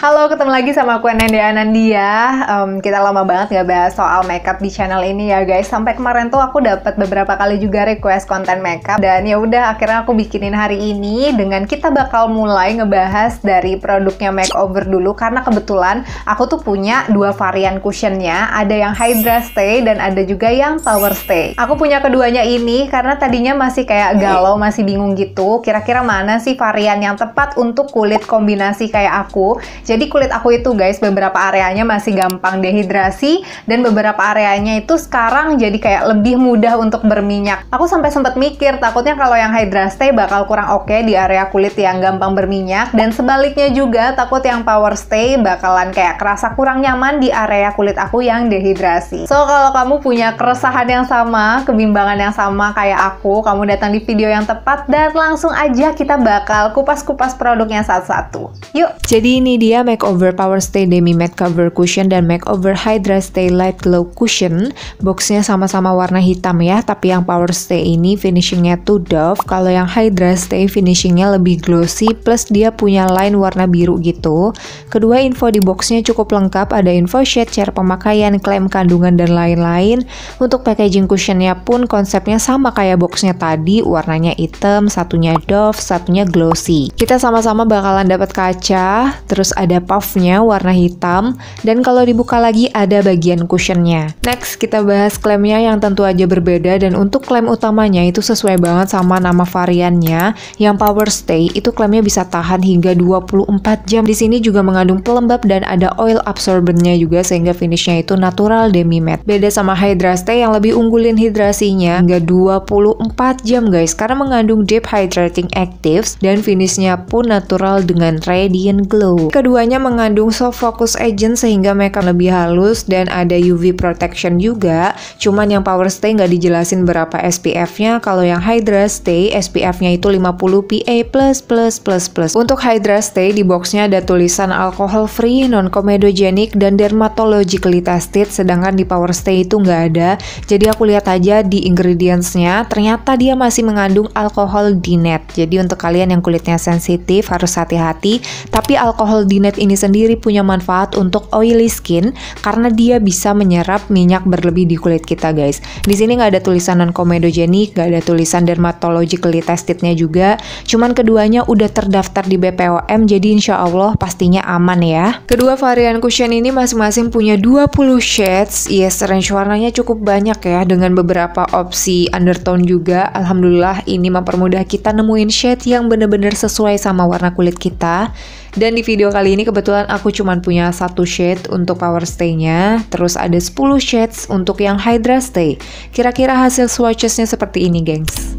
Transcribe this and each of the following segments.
Halo, ketemu lagi sama aku Anandia. Kita lama banget nggak bahas soal makeup di channel ini ya guys. Sampai kemarin tuh aku dapat beberapa kali juga request konten makeup, dan ya udah akhirnya aku bikinin hari ini dengan kita bakal mulai ngebahas dari produknya makeover dulu, karena kebetulan aku tuh punya dua varian cushionnya, ada yang Hydra Stay dan ada juga yang Power Stay. Aku punya keduanya ini karena tadinya masih kayak galau, masih bingung gitu. Kira-kira mana sih varian yang tepat untuk kulit kombinasi kayak aku? Jadi kulit aku itu guys, beberapa areanya masih gampang dehidrasi dan beberapa areanya itu sekarang jadi kayak lebih mudah untuk berminyak. Aku sampai sempat mikir takutnya kalau yang Hydra Stay bakal kurang oke di area kulit yang gampang berminyak, dan sebaliknya juga takut yang Power Stay bakalan kayak kerasa kurang nyaman di area kulit aku yang dehidrasi. So kalau kamu punya keresahan yang sama, kebimbangan yang sama kayak aku, kamu datang di video yang tepat dan langsung aja kita bakal kupas-kupas produknya satu-satu. Yuk! Jadi ini dia Makeover Power Stay Demi Matte Cover Cushion dan Makeover Hydra Stay Light Glow Cushion. Boxnya sama-sama warna hitam ya, tapi yang Power Stay ini finishingnya tuh dove. Kalau yang Hydra Stay finishingnya lebih glossy, plus dia punya line warna biru gitu. Kedua info di boxnya cukup lengkap, ada info shade, cara pemakaian, klaim kandungan, dan lain-lain. Untuk packaging cushionnya pun konsepnya sama kayak boxnya tadi, warnanya hitam, satunya dove, satunya glossy. Kita sama-sama bakalan dapat kaca, terus ada puffnya warna hitam, dan kalau dibuka lagi ada bagian cushionnya. Next kita bahas klaimnya yang tentu aja berbeda, dan untuk klaim utamanya itu sesuai banget sama nama variannya. Yang Power Stay itu klaimnya bisa tahan hingga 24 jam. Di sini juga mengandung pelembab dan ada oil absorbennya juga, sehingga finishnya itu natural demi matte. Beda sama Hydra Stay yang lebih unggulin hidrasinya hingga 24 jam guys, karena mengandung deep hydrating actives dan finishnya pun natural dengan radiant glow. Keduanya mengandung soft focus agent sehingga makeup lebih halus, dan ada UV protection juga. Cuman yang Power Stay nggak dijelasin berapa SPF-nya. Kalau yang Hydra Stay SPF-nya itu 50 PA++++. Untuk Hydra Stay di boxnya ada tulisan alcohol free, non comedogenic, dan dermatologically tested. Sedangkan di Power Stay itu nggak ada. Jadi aku lihat aja di ingredients-nya, ternyata dia masih mengandung alkohol dinette. Jadi untuk kalian yang kulitnya sensitif harus hati-hati. Tapi alkohol dinette ini sendiri punya manfaat untuk oily skin karena dia bisa menyerap minyak berlebih di kulit kita guys. Di sini nggak ada tulisan non comedogenic, nggak ada tulisan dermatologically testednya juga. Cuman keduanya udah terdaftar di BPOM, jadi insya Allah pastinya aman ya. Kedua varian cushion ini masing-masing punya 20 shades. Yes, range warnanya cukup banyak ya, dengan beberapa opsi undertone juga. Alhamdulillah ini mempermudah kita nemuin shade yang bener-bener sesuai sama warna kulit kita. Dan di video kali ini kebetulan aku cuman punya satu shade untuk Power Stay-nya, terus ada 10 shades untuk yang Hydra Stay. Kira-kira hasil swatches-nya seperti ini, gengs.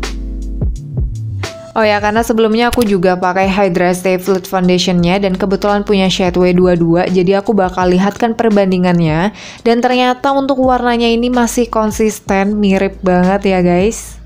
Oh ya, karena sebelumnya aku juga pakai Hydra Stay Fluid Foundation-nya dan kebetulan punya shade W22, jadi aku bakal lihatkan perbandingannya. Dan ternyata untuk warnanya ini masih konsisten, mirip banget ya guys.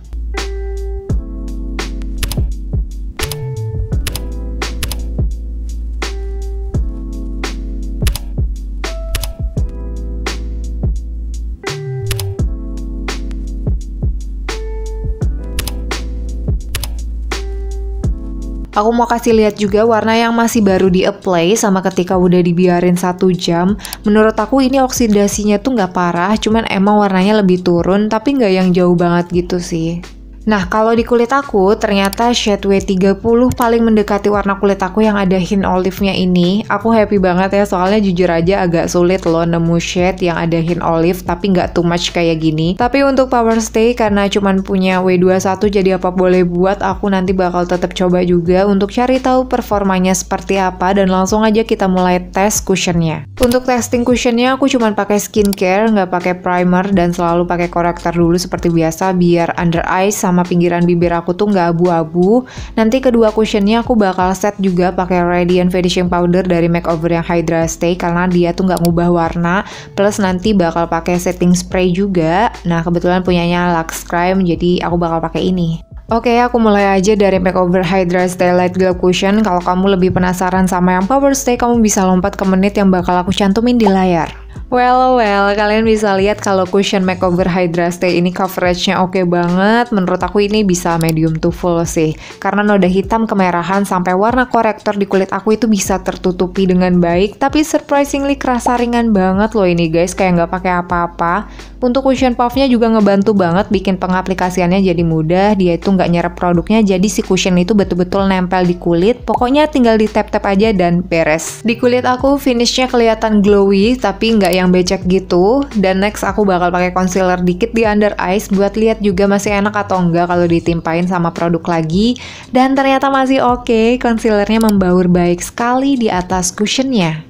Aku mau kasih lihat juga warna yang masih baru di apply sama ketika udah dibiarin 1 jam. Menurut aku ini oksidasinya tuh nggak parah, cuman emang warnanya lebih turun, tapi nggak yang jauh banget gitu sih. Nah, kalau di kulit aku, ternyata shade W30 paling mendekati warna kulit aku yang ada hint olive-nya ini. Aku happy banget ya, soalnya jujur aja agak sulit loh nemu shade yang ada hint olive, tapi nggak too much kayak gini. Tapi untuk Power Stay, karena cuman punya W21, jadi apa boleh buat, aku nanti bakal tetap coba juga untuk cari tahu performanya seperti apa, dan langsung aja kita mulai tes cushionnya. Untuk testing cushionnya, aku cuman pakai skincare, nggak pakai primer, dan selalu pakai korektor dulu seperti biasa, biar under eyes sama pinggiran bibir aku tuh nggak abu-abu. Nanti kedua cushionnya aku bakal set juga pakai Radiant Finishing Powder dari makeover yang Hydra Stay karena dia tuh nggak ngubah warna. Plus nanti bakal pakai setting spray juga. Nah kebetulan punyanya Lux Crime, jadi aku bakal pakai ini. Oke, aku mulai aja dari makeover Hydra Stay Light Glow Cushion. Kalau kamu lebih penasaran sama yang Power Stay, kamu bisa lompat ke menit yang bakal aku cantumin di layar. Well, kalian bisa lihat kalau cushion makeover Hydra Stay ini coveragenya oke banget. Menurut aku ini bisa medium to full sih. Karena noda hitam kemerahan sampai warna korektor di kulit aku itu bisa tertutupi dengan baik. Tapi surprisingly kerasa ringan banget loh ini guys, kayak nggak pakai apa-apa. Untuk cushion puffnya juga ngebantu banget bikin pengaplikasiannya jadi mudah. Dia itu nggak nyerap produknya, jadi si cushion itu betul-betul nempel di kulit. Pokoknya tinggal di tap-tap aja dan beres. Di kulit aku finishnya kelihatan glowy, tapi nggak yang becek gitu. Dan next aku bakal pakai concealer dikit di under eyes buat lihat juga masih enak atau enggak kalau ditimpain sama produk lagi. Dan ternyata masih oke, concealernya membaur baik sekali di atas cushionnya.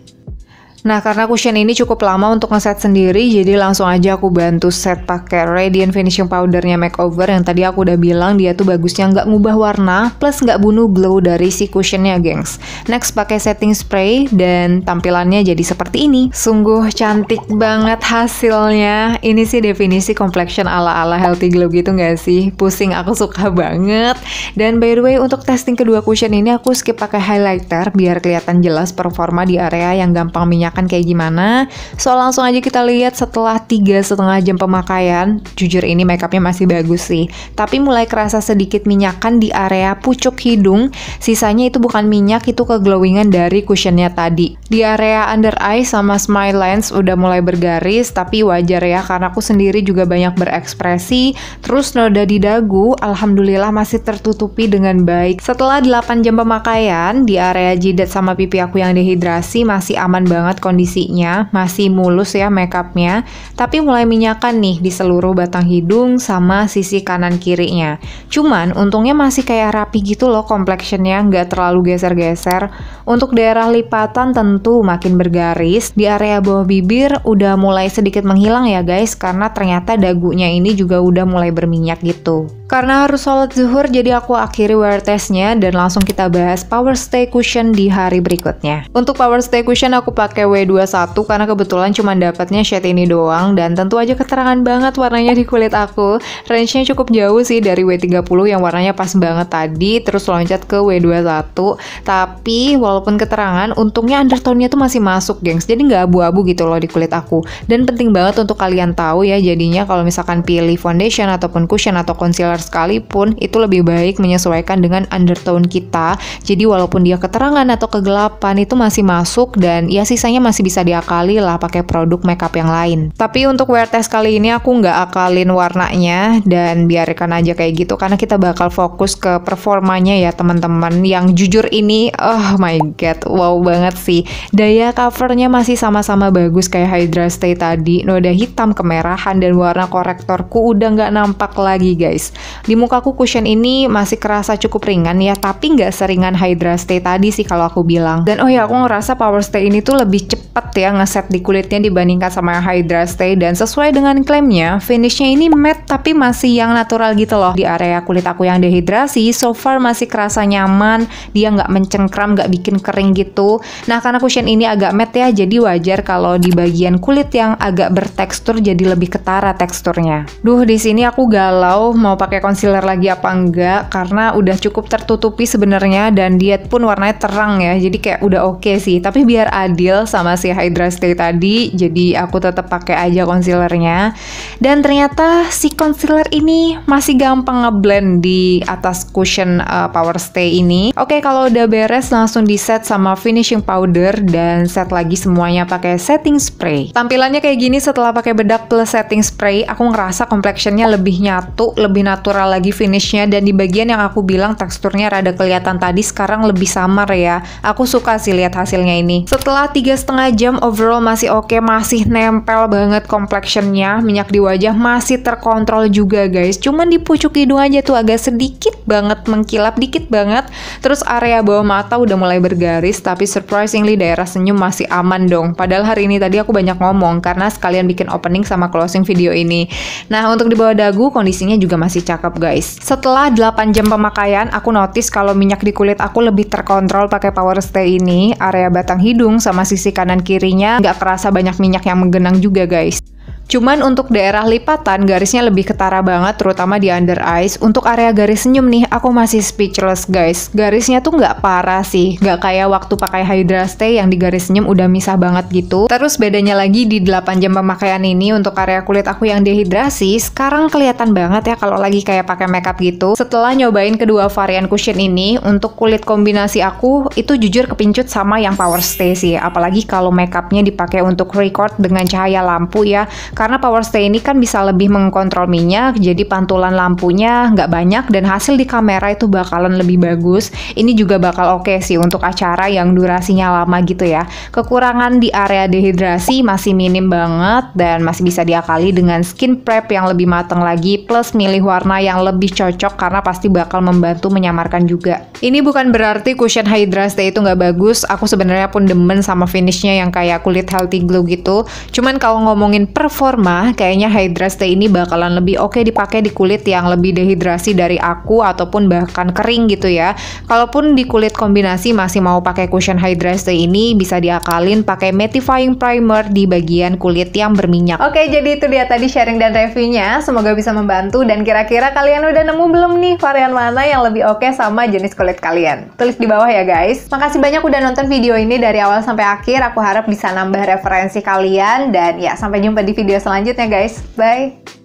Nah, karena cushion ini cukup lama untuk ngeset sendiri, jadi langsung aja aku bantu set pakai Radiant Finishing Powdernya Makeover yang tadi aku udah bilang dia tuh bagusnya nggak ngubah warna, plus nggak bunuh glow dari si cushionnya, gengs. Next pakai setting spray dan tampilannya jadi seperti ini. Sungguh cantik banget hasilnya. Ini sih definisi complexion ala-ala healthy glow gitu nggak sih? Pusing, aku suka banget. Dan by the way, untuk testing kedua cushion ini aku skip pakai highlighter biar kelihatan jelas performa di area yang gampang minyak kayak gimana. So langsung aja kita lihat setelah 3,5 jam pemakaian. Jujur ini makeupnya masih bagus sih, tapi mulai kerasa sedikit minyakan di area pucuk hidung. Sisanya itu bukan minyak, itu keglowingan dari cushionnya tadi. Di area under eye sama smile lines udah mulai bergaris, tapi wajar ya karena aku sendiri juga banyak berekspresi. Terus noda di dagu alhamdulillah masih tertutupi dengan baik. Setelah 8 jam pemakaian, di area jidat sama pipi aku yang dehidrasi masih aman banget kondisinya, masih mulus ya makeupnya, tapi mulai minyakan nih di seluruh batang hidung sama sisi kanan kirinya. Cuman untungnya masih kayak rapi gitu loh complexionnya, nggak terlalu geser-geser. Untuk daerah lipatan tentu makin bergaris. Di area bawah bibir udah mulai sedikit menghilang ya guys, karena ternyata dagunya ini juga udah mulai berminyak gitu. Karena harus sholat zuhur, jadi aku akhiri wear testnya dan langsung kita bahas Power Stay Cushion di hari berikutnya. Untuk Power Stay Cushion aku pakai W21 karena kebetulan cuma dapatnya shade ini doang, dan tentu aja keterangan banget warnanya di kulit aku. Range-nya cukup jauh sih dari W30 yang warnanya pas banget tadi, terus loncat ke W21. Tapi walaupun keterangan, untungnya undertone-nya tuh masih masuk, gengs. Jadi nggak abu-abu gitu loh di kulit aku. Dan penting banget untuk kalian tahu ya, jadinya kalau misalkan pilih foundation ataupun cushion atau concealer sekalipun, itu lebih baik menyesuaikan dengan undertone kita. Jadi walaupun dia keterangan atau kegelapan itu masih masuk, dan ya sisanya masih bisa diakali lah pakai produk makeup yang lain. Tapi untuk wear test kali ini aku nggak akalin warnanya dan biarkan aja kayak gitu karena kita bakal fokus ke performanya ya teman-teman. Yang jujur ini, oh my god, wow banget sih. Daya covernya masih sama-sama bagus kayak Hydra Stay tadi. Noda hitam kemerahan dan warna korektorku udah nggak nampak lagi guys. Di mukaku cushion ini masih kerasa cukup ringan ya, tapi nggak seringan Hydra Stay tadi sih kalau aku bilang. Dan oh ya, aku ngerasa Power Stay ini tuh lebih cepet ya ngeset di kulitnya dibandingkan sama Hydra Stay, dan sesuai dengan klaimnya, finishnya ini matte tapi masih yang natural gitu loh. Di area kulit aku yang dehidrasi, so far masih kerasa nyaman, dia nggak mencengkram, nggak bikin kering gitu. Nah karena cushion ini agak matte ya, jadi wajar kalau di bagian kulit yang agak bertekstur jadi lebih ketara teksturnya. Duh, di sini aku galau mau pakai concealer lagi apa enggak, karena udah cukup tertutupi sebenarnya dan dia pun warnanya terang ya, jadi kayak udah oke sih. Tapi biar adil sama si Hydra Stay tadi, jadi aku tetap pakai aja concealernya. Dan ternyata si concealer ini masih gampang ngeblend di atas cushion Power Stay ini. Oke, kalau udah beres langsung di set sama finishing powder dan set lagi semuanya pakai setting spray. Tampilannya kayak gini setelah pakai bedak plus setting spray. Aku ngerasa complexionnya lebih nyatu, lebih natural lagi finishnya, dan di bagian yang aku bilang teksturnya rada kelihatan tadi sekarang lebih samar ya. Aku suka sih lihat hasilnya ini. Setelah 3,5 jam overall masih oke, masih nempel banget complexionnya. Minyak di wajah masih terkontrol juga guys. Cuman di pucuk hidung aja tuh agak sedikit banget mengkilap, dikit banget. Terus area bawah mata udah mulai bergaris, tapi surprisingly daerah senyum masih aman dong. Padahal hari ini tadi aku banyak ngomong karena sekalian bikin opening sama closing video ini. Nah untuk di bawah dagu kondisinya juga masih cakep guys. Setelah 8 jam pemakaian, aku notice kalau minyak di kulit aku lebih terkontrol pakai Power Stay ini. Area batang hidung sama sisi kanan kirinya nggak kerasa banyak minyak yang menggenang juga guys. Cuman untuk daerah lipatan garisnya lebih ketara banget, terutama di under eyes. Untuk area garis senyum nih, aku masih speechless guys. Garisnya tuh nggak parah sih, nggak kayak waktu pakai Hydra Stay yang di garis senyum udah misah banget gitu. Terus bedanya lagi di 8 jam pemakaian ini untuk area kulit aku yang dehidrasi, sekarang kelihatan banget ya kalau lagi kayak pakai makeup gitu. Setelah nyobain kedua varian cushion ini, untuk kulit kombinasi aku itu jujur kepincut sama yang Power Stay sih. Apalagi kalau makeupnya dipakai untuk record dengan cahaya lampu ya. Karena Power Stay ini kan bisa lebih mengkontrol minyak, jadi pantulan lampunya nggak banyak dan hasil di kamera itu bakalan lebih bagus. Ini juga bakal oke sih untuk acara yang durasinya lama gitu ya. Kekurangan di area dehidrasi masih minim banget dan masih bisa diakali dengan skin prep yang lebih matang lagi plus milih warna yang lebih cocok karena pasti bakal membantu menyamarkan juga. Ini bukan berarti cushion Hydra Stay itu nggak bagus. Aku sebenarnya pun demen sama finishnya yang kayak kulit healthy glow gitu. Cuman kalau ngomongin performa, kayaknya Hydra Stay ini bakalan lebih oke dipakai di kulit yang lebih dehidrasi dari aku ataupun bahkan kering gitu ya. Kalaupun di kulit kombinasi masih mau pakai cushion Hydra Stay ini, bisa diakalin pakai mattifying primer di bagian kulit yang berminyak. Oke, jadi itu dia tadi sharing dan reviewnya. Semoga bisa membantu dan kira-kira kalian udah nemu belum nih varian mana yang lebih oke sama jenis kulit kalian? Tulis di bawah ya guys. Makasih banyak udah nonton video ini dari awal sampai akhir. Aku harap bisa nambah referensi kalian dan ya sampai jumpa di video selanjutnya guys. Bye!